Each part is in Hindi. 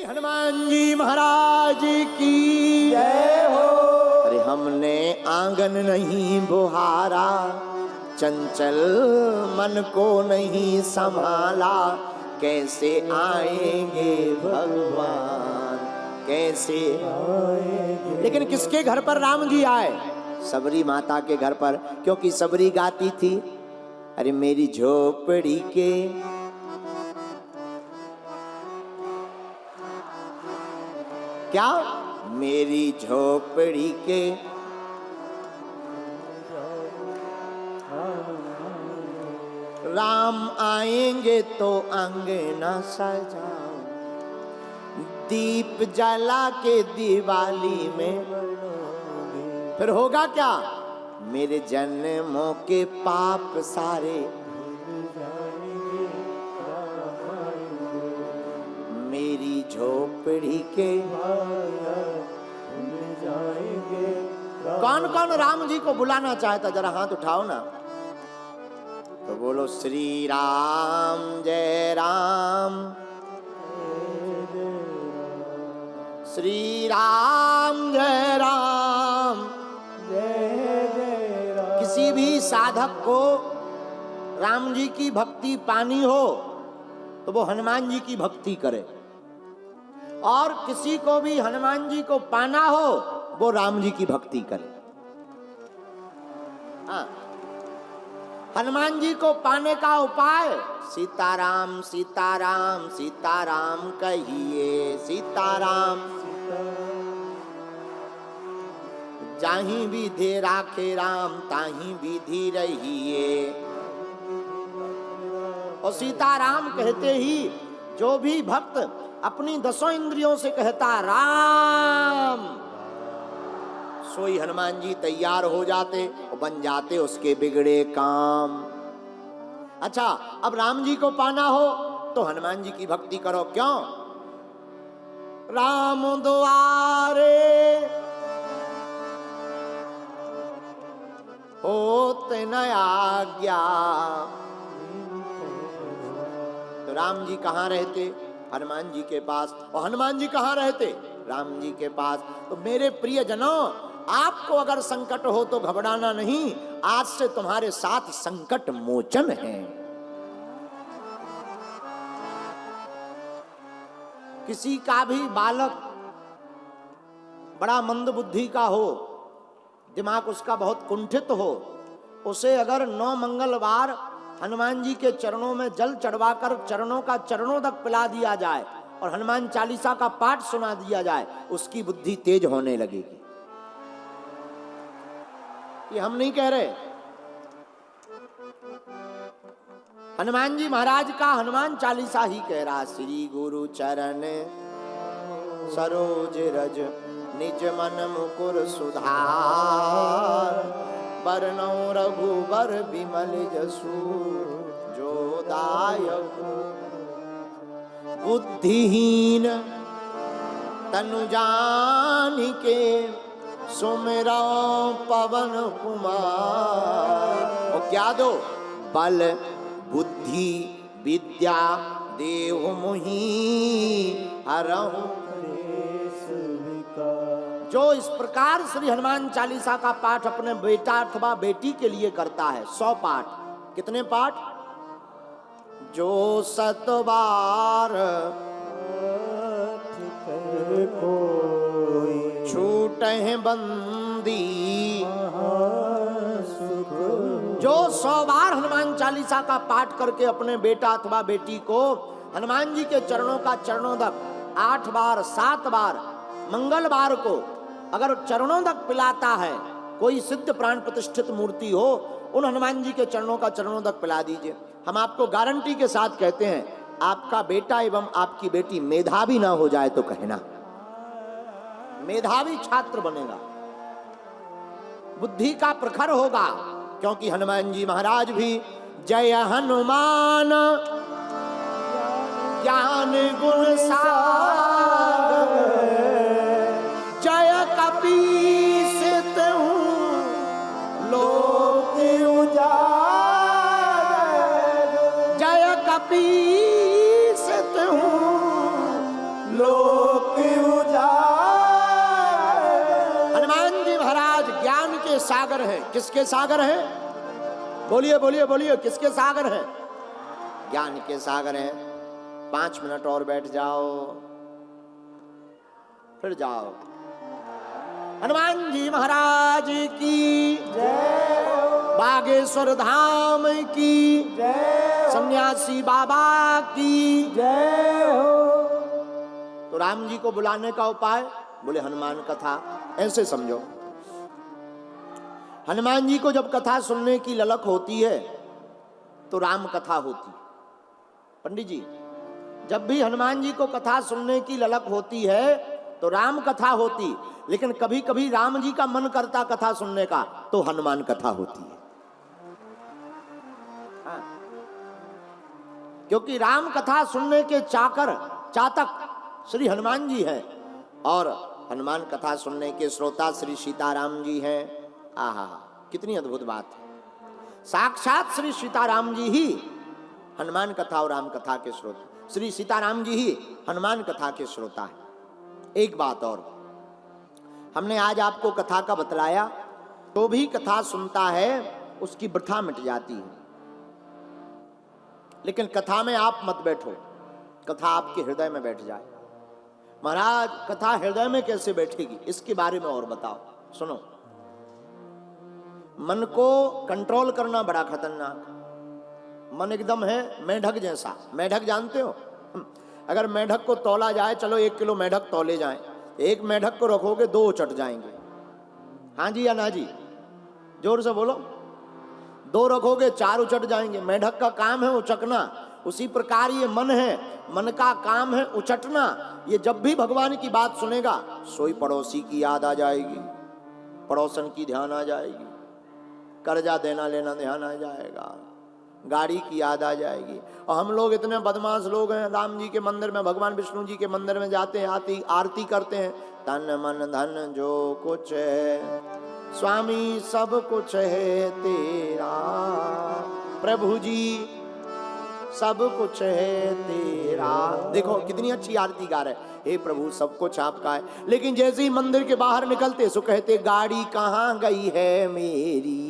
हनुमान जी महाराज की जय हो। अरे हमने आंगन नहीं बुहारा, चंचल मन को नहीं संभाला, कैसे आएंगे भगवान, कैसे आएंगे। लेकिन किसके घर पर राम जी आए? सबरी माता के घर पर, क्योंकि सबरी गाती थी, अरे मेरी झोपड़ी के क्या, मेरी झोपड़ी के राम आएंगे तो अंगना सजाओ, दीप जला के दिवाली में। फिर होगा क्या? मेरे जन्मों के पाप सारे मेरी झोपड़ी के। कौन कौन राम जी को बुलाना चाहता, जरा हाथ उठाओ ना, तो बोलो श्री राम जय राम, श्री राम जय राम, जय जय राम। किसी भी साधक को राम जी की भक्ति पानी हो तो वो हनुमान जी की भक्ति करे, और किसी को भी हनुमान जी को पाना हो वो राम जी की भक्ति करे। हाँ, हनुमान जी को पाने का उपाय सीताराम सीताराम सीताराम कहिए, सीताराम जाहि विधि राखे राम ताहि विधि रहिए। और सीताराम कहते ही जो भी भक्त अपनी 10 इंद्रियों से कहता राम, सोई हनुमान जी तैयार हो जाते और बन जाते उसके बिगड़े काम। अच्छा, अब राम जी को पाना हो तो हनुमान जी की भक्ति करो। क्यों? राम द्वारे होते न आज्ञा। तो राम जी कहाँ रहते? हनुमान जी के पास। और हनुमान जी कहाँ रहते? राम जी के पास। तो मेरे प्रिय जनों, आपको अगर संकट हो तो घबराना नहीं, आज से तुम्हारे साथ संकट मोचन है। किसी का भी बालक बड़ा मंद बुद्धि का हो, दिमाग उसका बहुत कुंठित हो, उसे अगर 9 मंगलवार हनुमान जी के चरणों में जल चढ़वाकर चरणों का चरणों तक पिला दिया जाए और हनुमान चालीसा का पाठ सुना दिया जाए, उसकी बुद्धि तेज होने लगेगी। ये हम नहीं कह रहे, हनुमान जी महाराज का हनुमान चालीसा ही कह रहा। श्री गुरु चरण सरोज रज निज मन मुकुर सुधार, बरनौ रघुबर बिमल जसु जो दायक। बुद्धिहीन तनु जानिके सुमिरौ पवन कुमार। और क्या दो? बल बुद्धि विद्या देव मोहि हरहु। जो इस प्रकार श्री हनुमान चालीसा का पाठ अपने बेटा अथवा बेटी के लिए करता है, 100 पाठ। कितने पाठ? जो 7 बार छूटे बंदी, जो 100 बार हनुमान चालीसा का पाठ करके अपने बेटा अथवा बेटी को हनुमान जी के चरणों का चरणों तक 8 बार 7 बार मंगलवार को अगर चरणों तक पिलाता है, कोई सिद्ध प्राण प्रतिष्ठित मूर्ति हो, उन हनुमान जी के चरणों का चरणों तक पिला दीजिए। हम आपको गारंटी के साथ कहते हैं, आपका बेटा एवं आपकी बेटी मेधावी ना हो जाए तो कहना, मेधावी छात्र बनेगा, बुद्धि का प्रखर होगा। क्योंकि हनुमान जी महाराज भी जय हनुमान ज्ञान गुण सागर, जय कपीस हूँ लोक उजागर, जय कपीस हूँ लोक लोक उजाड़। हनुमान जी महाराज ज्ञान के सागर हैं। किसके सागर हैं? बोलिए बोलिए बोलिए, किसके सागर हैं? ज्ञान के सागर हैं। 5 मिनट और बैठ जाओ, फिर जाओ। हनुमान जी महाराज की जय हो, बागेश्वर धाम की जय हो, सन्यासी बाबा की। जय हो। तो राम जी को बुलाने का उपाय, बोले हनुमान कथा। ऐसे समझो, हनुमान जी को जब कथा सुनने की ललक होती है तो राम कथा होती। पंडित जी, जब भी हनुमान जी को कथा सुनने की ललक होती है तो राम कथा होती, लेकिन कभी कभी राम जी का मन करता कथा सुनने का तो हनुमान कथा होती है। हाँ। क्योंकि राम कथा सुनने के चातक श्री हनुमान जी हैं और हनुमान कथा सुनने के श्रोता श्री सीताराम जी हैं। आहा, कितनी अद्भुत बात है। साक्षात श्री सीताराम जी ही हनुमान कथा और राम कथा के श्रोता, श्री सीताराम जी ही हनुमान कथा के श्रोता है। एक बात और, हमने आज आपको कथा का बतलाया, तो भी कथा सुनता है उसकी वृथा मिट जाती है। लेकिन कथा में आप मत बैठो, कथा आपके हृदय में बैठ जाए। महाराज कथा हृदय में कैसे बैठेगी, इसके बारे में और बताओ। सुनो, मन को कंट्रोल करना बड़ा खतरनाक। मन एकदम है मेढक जैसा। मेढक जानते हो? अगर मेढक को तौला जाए, चलो 1 किलो मेढक तौले जाए, एक मेढक को रखोगे 2 उचट जाएंगे। हाँ जी या ना जी? जोर से बोलो। 2 रखोगे 4 उचट जाएंगे। मेढक का काम है उचकना, उसी प्रकार ये मन है, मन का काम है उचटना। ये जब भी भगवान की बात सुनेगा, सोई पड़ोसी की याद आ जाएगी, पड़ोसन की ध्यान आ जाएगी, कर्जा देना लेना ध्यान आ जाएगा, गाड़ी की याद आ जाएगी। और हम लोग इतने बदमाश लोग हैं, राम जी के मंदिर में, भगवान विष्णु जी के मंदिर में जाते हैं, आरती करते हैं, तन मन धन जो कुछ है स्वामी सब कुछ है तेरा, प्रभु जी सब कुछ है तेरा। देखो कितनी अच्छी आरती गा रहे, हे प्रभु सब कुछ आपका है। लेकिन जैसे ही मंदिर के बाहर निकलते सो कहते गाड़ी कहाँ गई है मेरी,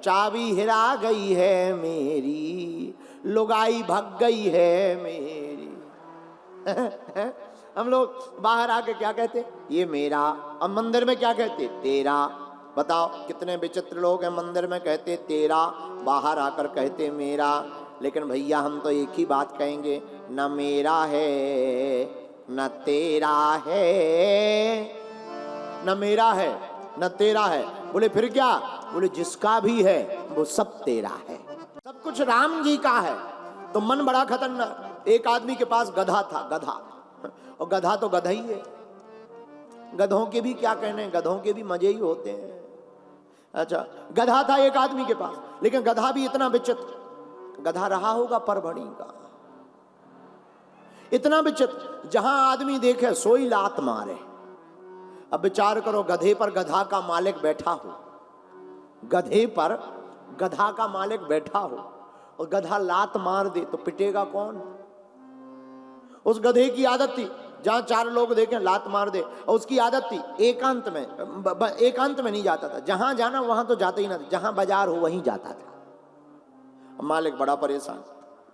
चाबी हिरा गई है मेरी, लुगाई भग गई है मेरी। हम लोग बाहर आके क्या कहते, ये मेरा। अब मंदिर में क्या कहते, तेरा। बताओ कितने विचित्र लोग हैं, मंदिर में कहते तेरा, बाहर आकर कहते मेरा। लेकिन भैया हम तो एक ही बात कहेंगे, न मेरा है न तेरा है, न मेरा है न तेरा है। बोले फिर क्या? बोले जिसका भी है वो सब तेरा है, सब कुछ राम जी का है। तो मन बड़ा खतरनाक। एक आदमी के पास गधा था, गधा, और गधा तो गधा ही है। गधों के भी क्या कहने, गधों के भी मजे ही होते हैं। अच्छा, गधा था एक आदमी के पास, लेकिन गधा भी इतना विचित्र, गधा रहा होगा परभणी का, इतना विचित्र, जहां आदमी देखे सोई लात मारे। अब विचार करो, गधे पर गधा का मालिक बैठा हो, गधे पर गधा का मालिक बैठा हो और गधा लात मार दे तो पिटेगा कौन? उस गधे की आदत थी जहां 4 लोग देखें लात मार दे, और उसकी आदत थी एकांत में नहीं जाता था, जहां जाना वहां तो जाता ही ना था, जहां बाजार हो वहीं जाता था। मालिक बड़ा परेशान,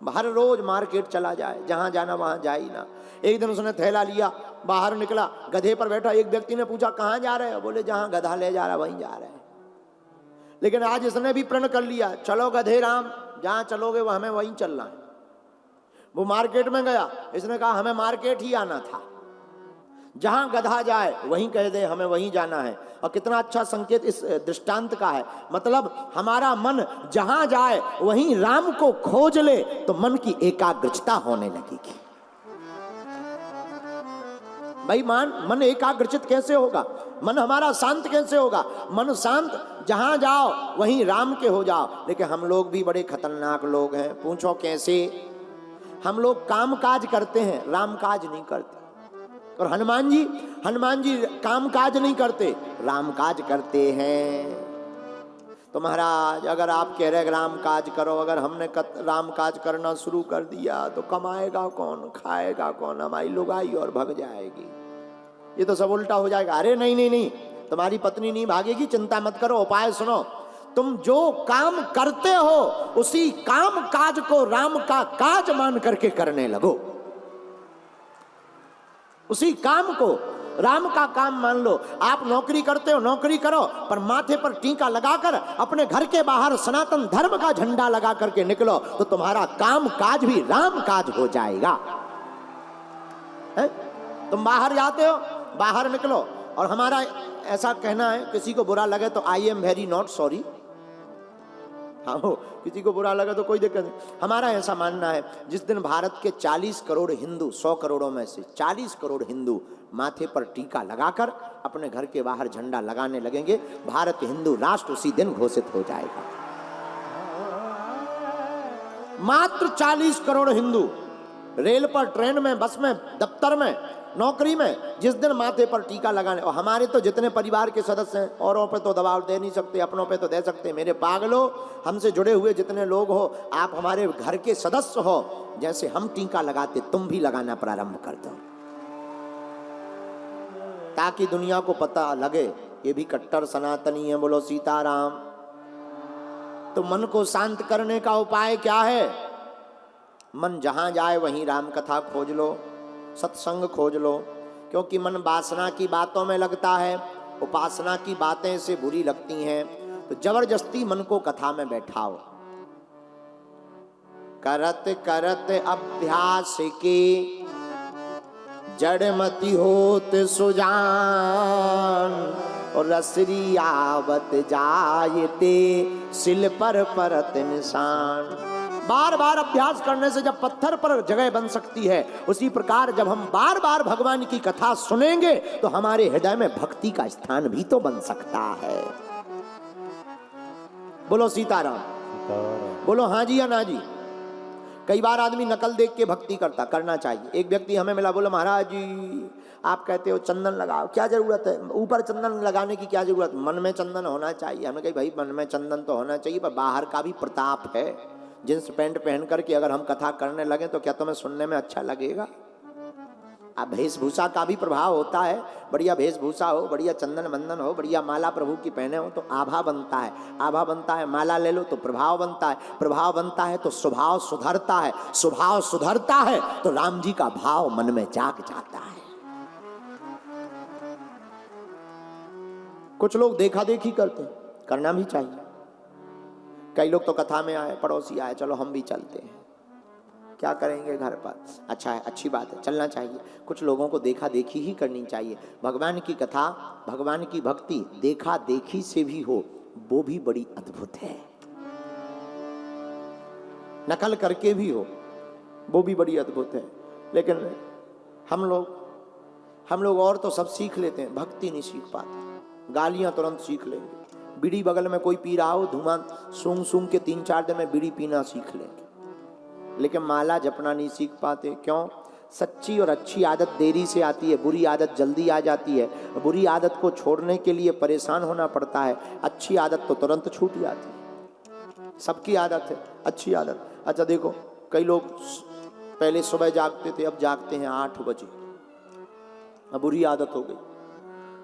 हर रोज मार्केट चला जाए, जहां जाना वहां जाए ही ना। एक दिन उसने थैला लिया, बाहर निकला, गधे पर बैठा। एक व्यक्ति ने पूछा कहां जा रहे हो? बोले जहां गधा ले जा रहा वहीं जा रहे हैं। लेकिन आज इसने भी प्रण कर लिया, चलो गधे राम, जहां चलोगे वो हमें वहीं चलना है। वो मार्केट में गया, इसने कहा हमें मार्केट ही आना था, जहां गधा जाए वहीं कह दे हमें वहीं जाना है। और कितना अच्छा संकेत इस दृष्टांत का है, मतलब हमारा मन जहां जाए वहीं राम को खोज ले तो मन की एकाग्रता होने लगेगी। भाई मन एकाग्रचित कैसे होगा? मन हमारा शांत कैसे होगा? मन शांत, जहां जाओ वहीं राम के हो जाओ। लेकिन हम लोग भी बड़े खतरनाक लोग हैं। पूछो कैसे? हम लोग काम काज करते हैं, राम काज नहीं करते। और हनुमान जी काम काज नहीं करते, राम काज करते हैं। तो महाराज अगर आप कह रहे राम काज करो, अगर हमने राम काज करना शुरू कर दिया तो कमाएगा कौन, खाएगा कौन, हमारी लुगाई और भग जाएगी, ये तो सब उल्टा हो जाएगा। अरे नहीं नहीं नहीं, तुम्हारी पत्नी नहीं भागेगी, चिंता मत करो, उपाय सुनो। तुम जो काम करते हो उसी काम काज को राम का काज मान करके करने लगो, उसी काम को राम का काम मान लो। आप नौकरी करते हो, नौकरी करो, पर माथे पर टीका लगाकर अपने घर के बाहर सनातन धर्म का झंडा लगा करके निकलो, तो तुम्हारा काम काज भी राम काज हो जाएगा। है? तुम बाहर जाते हो, बाहर निकलो, और हमारा ऐसा कहना है, किसी को बुरा लगे तो I am very not sorry, हाँ हो, किसी को बुरा लगा तो कोई दिक्कत नहीं। हमारा ऐसा मानना है, जिस दिन भारत के 40 करोड़ हिंदू, 100 करोड़ों में से 40 करोड़ हिंदू माथे पर टीका लगाकर अपने घर के बाहर झंडा लगाने लगेंगे, भारत हिंदू राष्ट्र उसी दिन घोषित हो जाएगा। मात्र 40 करोड़ हिंदू रेल पर, ट्रेन में, बस में, दफ्तर में, नौकरी में जिस दिन माथे पर टीका लगाने, और हमारे तो जितने परिवार के सदस्य हैं, औरों पे तो दबाव दे नहीं सकते, अपनों पे तो दे सकते। मेरे पागलों, हमसे जुड़े हुए जितने लोग हो, आप हमारे घर के सदस्य हो, जैसे हम टीका लगाते तुम भी लगाना प्रारंभ कर दो, ताकि दुनिया को पता लगे ये भी कट्टर सनातनी है। बोलो सीताराम। तो मन को शांत करने का उपाय क्या है? मन जहां जाए वहीं राम कथा खोज लो, सत्संग खोज लो, क्योंकि मन वासना की बातों में लगता है, उपासना की बातें से बुरी लगती हैं, तो जबरदस्ती मन को कथा में बैठाओ। करत करत अभ्यास के जड़मति होत सुजान, और रसरी आवत जायते सिल पर परत निशान। बार बार अभ्यास करने से जब पत्थर पर जगह बन सकती है, उसी प्रकार जब हम बार बार भगवान की कथा सुनेंगे तो हमारे हृदय में भक्ति का स्थान भी तो बन सकता है। बोलो सीताराम। बोलो हाँ जी या ना जी। कई बार आदमी नकल देख के भक्ति करना चाहिए। एक व्यक्ति हमें मिला, बोला महाराज जी आप कहते हो चंदन लगाओ, क्या जरूरत है, ऊपर चंदन लगाने की क्या जरूरत, मन में चंदन होना चाहिए। हमें कही भाई मन में चंदन तो होना चाहिए, पर बाहर का भी प्रताप है। जींस पैंट पहन करके अगर हम कथा करने लगे तो क्या तुम्हें सुनने में अच्छा लगेगा? अब वेशभूषा का भी प्रभाव होता है। बढ़िया वेशभूषा हो, बढ़िया चंदन बंदन हो, बढ़िया माला प्रभु की पहने हो तो आभा बनता है, आभा बनता है। माला ले लो तो प्रभाव बनता है, प्रभाव बनता है तो स्वभाव सुधरता है, स्वभाव सुधरता है तो राम जी का भाव मन में जाग जाता है। कुछ लोग देखा देखी करते हैं, करना भी चाहिए। कई लोग तो कथा में आए, पड़ोसी आए, चलो हम भी चलते हैं, क्या करेंगे घर पर, अच्छा है, अच्छी बात है, चलना चाहिए। कुछ लोगों को देखा देखी ही करनी चाहिए। भगवान की कथा, भगवान की भक्ति देखा देखी से भी हो, वो भी बड़ी अद्भुत है। नकल करके भी हो, वो भी बड़ी अद्भुत है। लेकिन हम लोग और तो सब सीख लेते हैं, भक्ति नहीं सीख पाते। गालियां तुरंत सीख लेंगे, बीड़ी बगल में कोई पी रहा हो, धुआं सूंघ सूंघ के 3-4 दिन में बीड़ी पीना सीख लेंगे, लेकिन माला जपना नहीं सीख पाते। क्यों? सच्ची और अच्छी आदत देरी से आती है, बुरी आदत जल्दी आ जाती है। बुरी आदत को छोड़ने के लिए परेशान होना पड़ता है, अच्छी आदत तो तुरंत छूट जाती है। सबकी आदत है अच्छी आदत। अच्छा देखो, कई लोग पहले सुबह जागते थे, अब जागते हैं 8 बजे, अब बुरी आदत हो गई।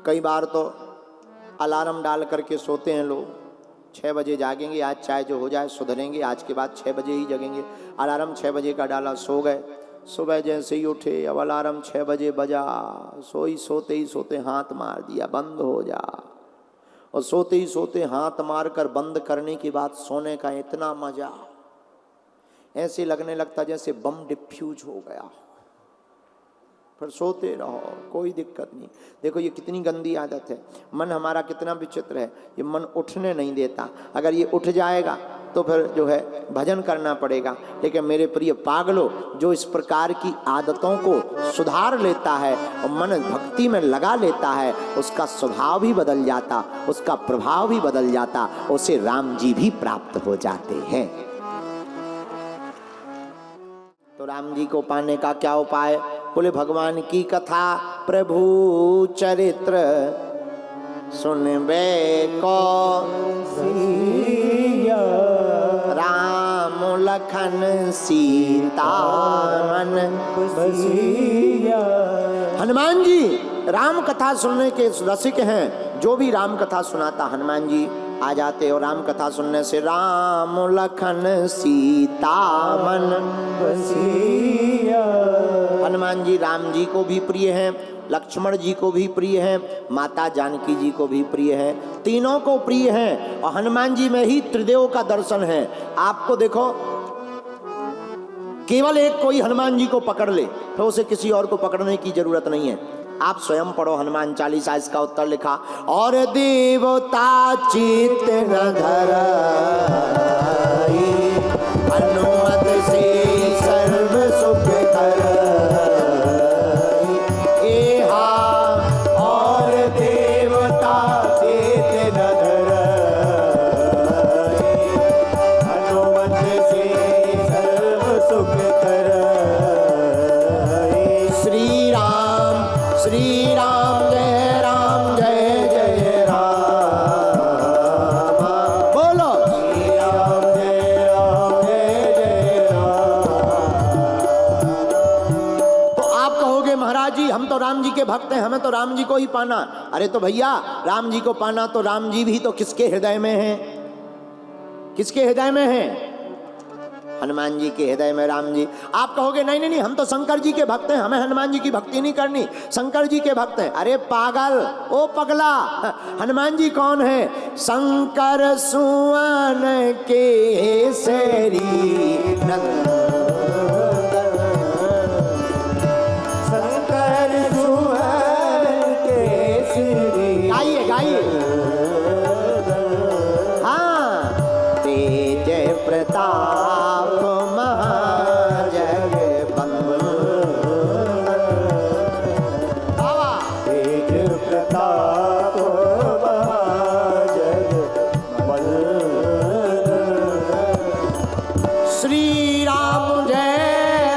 कई बार तो अलार्म डाल करके सोते हैं लोग, 6 बजे जागेंगे, आज चाहे जो हो जाए सुधरेंगे, आज के बाद 6 बजे ही जगेंगे। अलार्म 6 बजे का डाला, सो गए। सुबह जैसे ही उठे, अब अलार्म 6 बजे बजा, सोते ही सोते हाथ मार दिया, बंद हो जा। और सोते ही सोते हाथ मार कर बंद करने के बाद सोने का इतना मजा, ऐसे लगने लगता जैसे बम डिफ्यूज हो गया। फिर सोते रहो, कोई दिक्कत नहीं। देखो ये कितनी गंदी आदत है। मन हमारा कितना विचित्र है, ये मन उठने नहीं देता। अगर ये उठ जाएगा तो फिर जो है भजन करना पड़ेगा। लेकिन मेरे प्रिय पागलों, जो इस प्रकार की आदतों को सुधार लेता है और मन भक्ति में लगा लेता है, उसका स्वभाव भी बदल जाता, उसका प्रभाव भी बदल जाता, उसे राम जी भी प्राप्त हो जाते हैं। तो राम जी को पाने का क्या उपाय? बोले भगवान की कथा, प्रभु चरित्र, सुनबे को सिया राम लखन सीता मन बसिया। हनुमान जी राम कथा सुनने के रसिक हैं। जो भी राम कथा सुनाता हनुमान जी आ जाते और राम कथा सुनने से राम लखन सीता मन बसिया। हनुमान जी राम जी को भी प्रिय हैं, लक्ष्मण जी को भी प्रिय हैं, माता जानकी जी को भी प्रिय है, तीनों को प्रिय हैं। और हनुमान जी में ही त्रिदेव का दर्शन है। आपको देखो, केवल एक कोई हनुमान जी को पकड़ ले तो उसे किसी और को पकड़ने की जरूरत नहीं है। आप स्वयं पढ़ो हनुमान चालीसा, इसका उत्तर लिखा। और देवता चित न धरई, हनुमत से सर्व सुख करई। एहा और देवता चित न धरई, हनुमत से सर्व सुख करई। श्री राम जय जय राम। बोलो श्री राम जय जय राम। तो आप कहोगे महाराज जी हम तो राम जी के भक्त हैं, हमें तो राम जी को ही पाना। अरे तो भैया राम जी को पाना तो राम जी भी तो किसके हृदय में हैं? किसके हृदय में हैं? हनुमान जी के हृदय में राम जी। आप कहोगे नहीं नहीं नहीं, हम तो शंकर जी के भक्त हैं, हमें हनुमान जी की भक्ति नहीं करनी, शंकर जी के भक्त हैं। अरे पागल, ओ पगला, हनुमान जी कौन है? शंकर सुवन केसरी नंदन। शंकर सुवन केसरी। गाइए गाइए। हाँ, तेज प्रताप महाजगबंदन। बाबा तेज प्रताप महाजगबंदन। श्री राम जय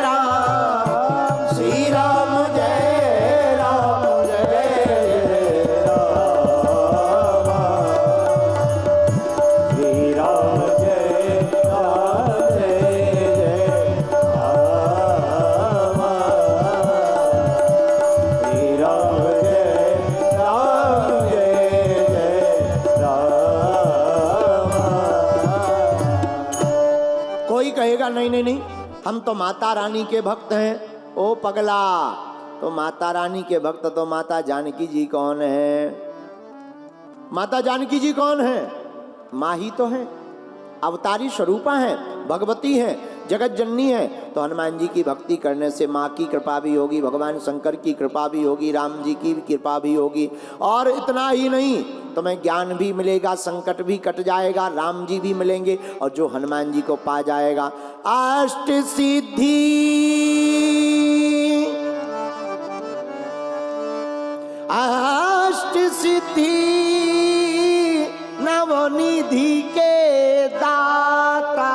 राम, श्री राम जय राम जय श्री राम जय राम जय जय राम। श्री राम जय राम जय जय राम। कोई कहेगा नहीं नहीं नहीं, हम तो माता रानी के भक्त हैं। ओ पगला, तो माता रानी के भक्त तो माता जानकी जी कौन है? माता जानकी जी कौन है? माँ ही तो है, अवतारी स्वरूपा है, भगवती है, जगत जननी है। तो हनुमान जी की भक्ति करने से माँ की कृपा भी होगी, भगवान शंकर की कृपा भी होगी, राम जी की कृपा भी होगी। और इतना ही नहीं, तुम्हें ज्ञान भी मिलेगा, संकट भी कट जाएगा, राम जी भी मिलेंगे। और जो हनुमान जी को पा जाएगा, अष्ट सिद्धि अष्ट सिद्धि नवनिधि के दाता।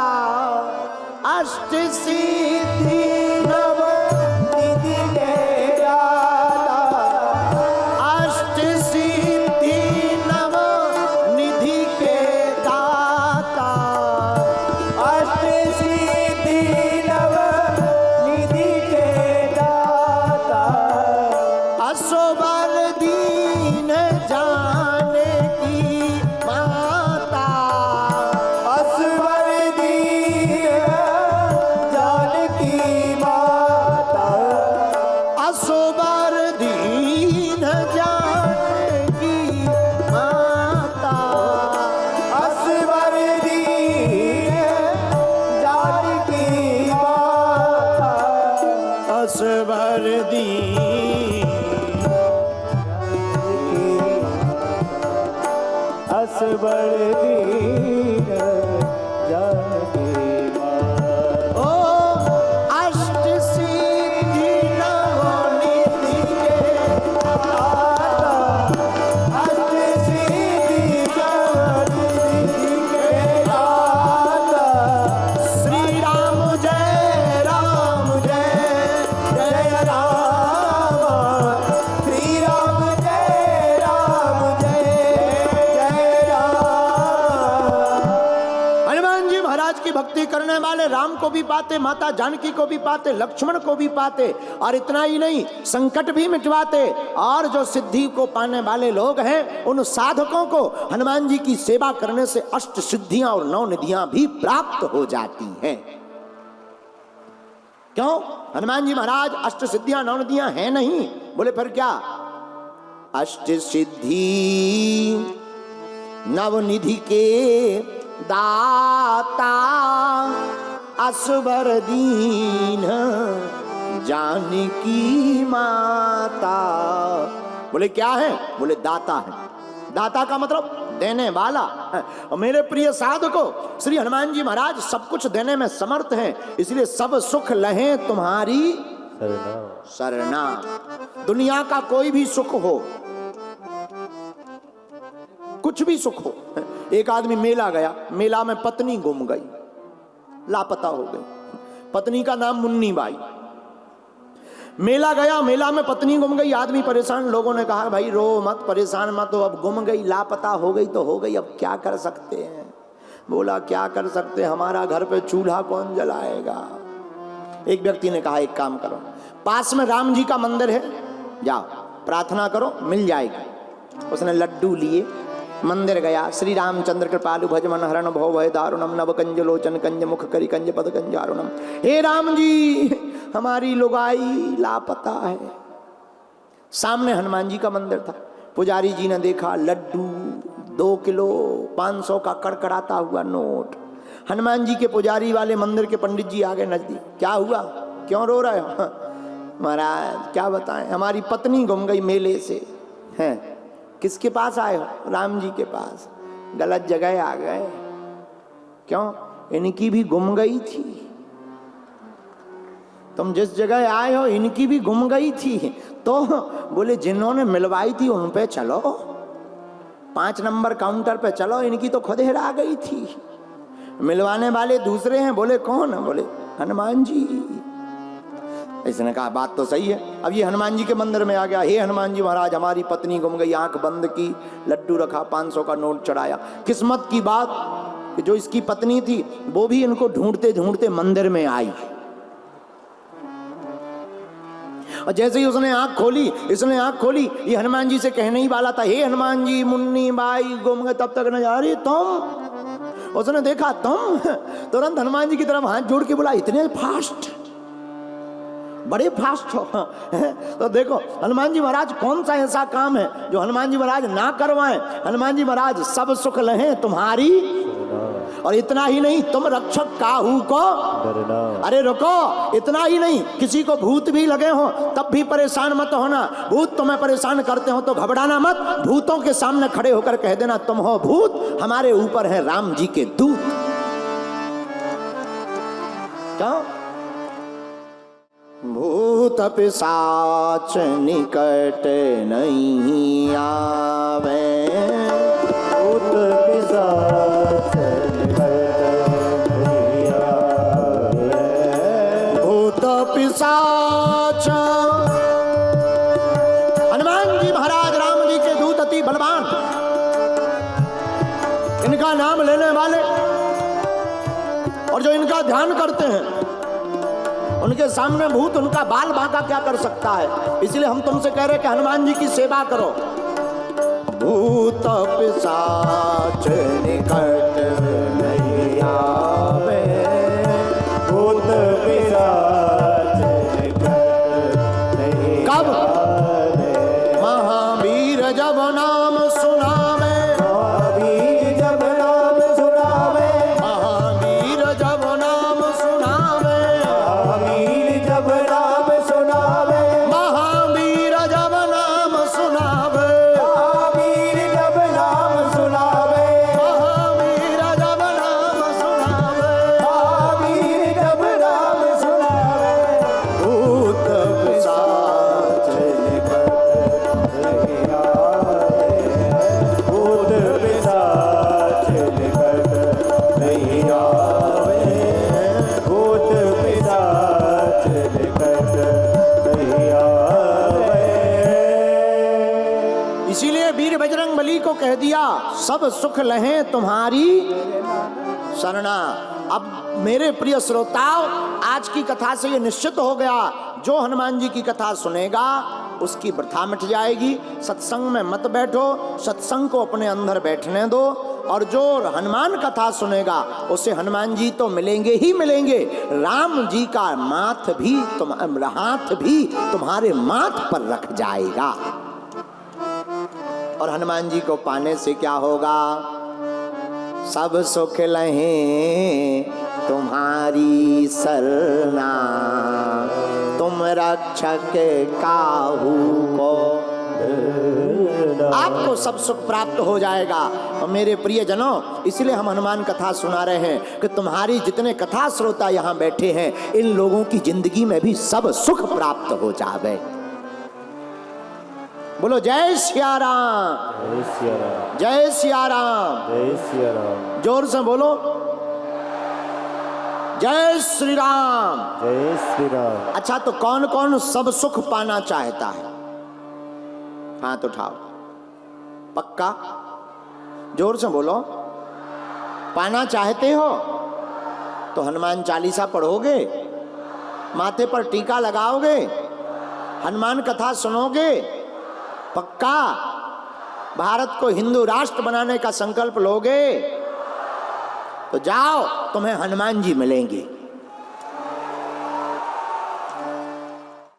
अष्ट सिद्धि नवनिधि के दाता। अष्ट सिद्धि नवनिधि के दाता। अष्ट सिद्धि नवनिधि के दाता। असोबर दीन जाने की माता। असवर दीन जानकी माता। असोबर दीन जाने की माता। असवर दीन जानकी माता। असबर दीन असवर दीन जानकी माता। ओ अष्ट सिद्धि नवनिधि के दाता। अष्ट सिद्धि नवनिधि के दाता। श्री राम जय राम जय जय राम। श्री राम जय राम जय करने वाले राम को भी पाते, माता जानकी को भी पाते, लक्ष्मण को भी पाते, और इतना ही नहीं संकट भी मिटवाते। और जो सिद्धि को पाने वाले लोग हैं उन साधकों को हनुमान जी की सेवा करने से अष्ट सिद्धियां और 9 निधियां भी प्राप्त हो जाती हैं। क्यों? हनुमान जी महाराज अष्ट सिद्धियां 9 निधियां हैं नहीं, बोले फिर क्या? अष्ट सिद्धि नवनिधि के दाता असबर दीन जानकी माता। बोले क्या है? बोले दाता है। दाता का मतलब देने वाला। और मेरे प्रिय साधकों, श्री हनुमान जी महाराज सब कुछ देने में समर्थ हैं, इसलिए सब सुख लहें तुम्हारी सरना। दुनिया का कोई भी सुख हो, कुछ भी सुख हो। एक आदमी मेला गया, मेला में पत्नी गुम गई, लापता हो गई। पत्नी का नाम मुन्नी बाई। मेला गया, मेला में पत्नी गुम गई, आदमी परेशान। लोगों ने कहा भाई रो मत, परेशान मत हो, अब गुम गई, लापता हो गई तो हो गई, अब क्या कर सकते हैं? बोला क्या कर सकते, हमारा घर पे चूल्हा कौन जलाएगा? एक व्यक्ति ने कहा एक काम करो, पास में राम जी का मंदिर है, जाओ प्रार्थना करो, मिल जाएगी। उसने लड्डू लिए, मंदिर गया। श्री रामचंद्र कृपालु भज मन हरण भव भय दारुणम नव कंज लोचन कंज मुख करि कंज पद कंजारुणम। हे राम जी हमारी लुगाई लापता है। सामने हनुमान जी का मंदिर था। पुजारी जी ने देखा लड्डू, 2 किलो 500 का कड़कड़ाता हुआ नोट। हनुमान जी के पुजारी वाले मंदिर के पंडित जी आ गए नजदीक। क्या हुआ, क्यों रो रहे हो? महाराज क्या बताएं, हमारी पत्नी गुम गई मेले से। हैं किसके पास आए हो? राम जी के पास। गलत जगह आ गए। क्यों? इनकी भी गुम गई थी। तुम जिस जगह आए हो इनकी भी गुम गई थी। तो बोले जिन्होंने मिलवाई थी उन पे चलो, 5 नंबर काउंटर पे चलो, इनकी तो खुद हेरा गई थी। मिलवाने वाले दूसरे हैं। बोले कौन? बोले हनुमान जी। इसने कहा बात तो सही है। अब ये हनुमान जी के मंदिर में आ गया। हे हनुमान जी महाराज हमारी पत्नी गुम गई, आंख बंद की, लड्डू रखा, 500 का नोट चढ़ाया। किस्मत की बात कि जो इसकी पत्नी थी वो भी इनको ढूंढते ढूंढते मंदिर में आई। और जैसे ही उसने आंख खोली, इसने आंख खोली, ये हनुमान जी से कहने ही वाला था हे हनुमान जी मुन्नी बाई गुम गए, तब तक न जा रही तुम। उसने देखा तुम, तुरंत हनुमान जी की तरफ हाथ जोड़ के बोला इतने फास्ट, बड़े फास्ट हो। तो देखो हनुमान जी महाराज कौन सा ऐसा काम है जो हनुमान जी महाराज ना करवाएं। हनुमान जी महाराज सब सुख लहें तुम्हारी। और इतना ही नहीं, तुम रक्षक काहू को डरना। अरे रुको, इतना ही नहीं, किसी को भूत भी लगे हो तब भी परेशान मत होना। भूत तुम्हें परेशान करते हो तो घबराना मत। भूतों के सामने खड़े होकर कह देना तुम हो भूत, हमारे ऊपर है राम जी के दूत। क्या? भूत पिशाच निकट नहीं आवे, भूत पिशाच निकट नहीं आवे, भूत पिशाच। हनुमान जी महाराज राम जी के दूत अति बलवान, इनका नाम लेने वाले और जो इनका ध्यान करते हैं उनके सामने भूत उनका बाल बांका क्या कर सकता है। इसलिए हम तुमसे कह रहे हैं कि हनुमान जी की सेवा करो। भूत पिशाच निकट नहीं आवे, भूत पिशाच निकट नहीं कब? आवे, महावीर जब नाम सुनावे, महावीर जब नाम सुनावे, महावीर जब नाम सुनावे, महावीर जब नाम सुनावे, महावीर जब नाम सुनावे, महावीर जब नाम सुनावे, महावीर जब नाम सुनावे, महावीर जब नाम सुनावे, भूत पिशाच निकट नहीं आवे, भूत पिशाच निकट नहीं आवे, भूत पिशाच निकट नहीं आवे। इसीलिए वीर बजरंग बली को कह दिया सब सुख लहें तुम्हारी सरना। अब मेरे प्रिय श्रोताओ, आज की कथा से ये निश्चित हो गया, जो हनुमान जी की कथा सुनेगा उसकी वृथा मिट जाएगी। सत्संग में मत बैठो, सत्संग को अपने अंदर बैठने दो, और जो हनुमान कथा सुनेगा उसे हनुमान जी तो मिलेंगे ही मिलेंगे, राम जी का हाथ भी तुम्हारे माथ पर रख जाएगा। और हनुमान जी को पाने से क्या होगा? सब सुख लहे तुम्हारी सरना, तुम रक्षक काहू को। आपको सब सुख प्राप्त हो जाएगा। और मेरे प्रियजनों, इसलिए हम हनुमान कथा सुना रहे हैं कि तुम्हारी जितने कथा श्रोता यहाँ बैठे हैं, इन लोगों की जिंदगी में भी सब सुख प्राप्त हो जावे। बोलो जय सिया राम, जय सिया राम, जय सिया राम, जय सिया राम, जोर से बोलो जय श्री राम, जय श्री राम। अच्छा, तो कौन कौन सब सुख पाना चाहता है? हाथ उठाओ। पक्का? जोर से बोलो। पाना चाहते हो तो हनुमान चालीसा पढ़ोगे, माथे पर टीका लगाओगे, हनुमान कथा सुनोगे, पक्का? भारत को हिंदू राष्ट्र बनाने का संकल्प लोगे तो जाओ, तुम्हें हनुमान जी मिलेंगे।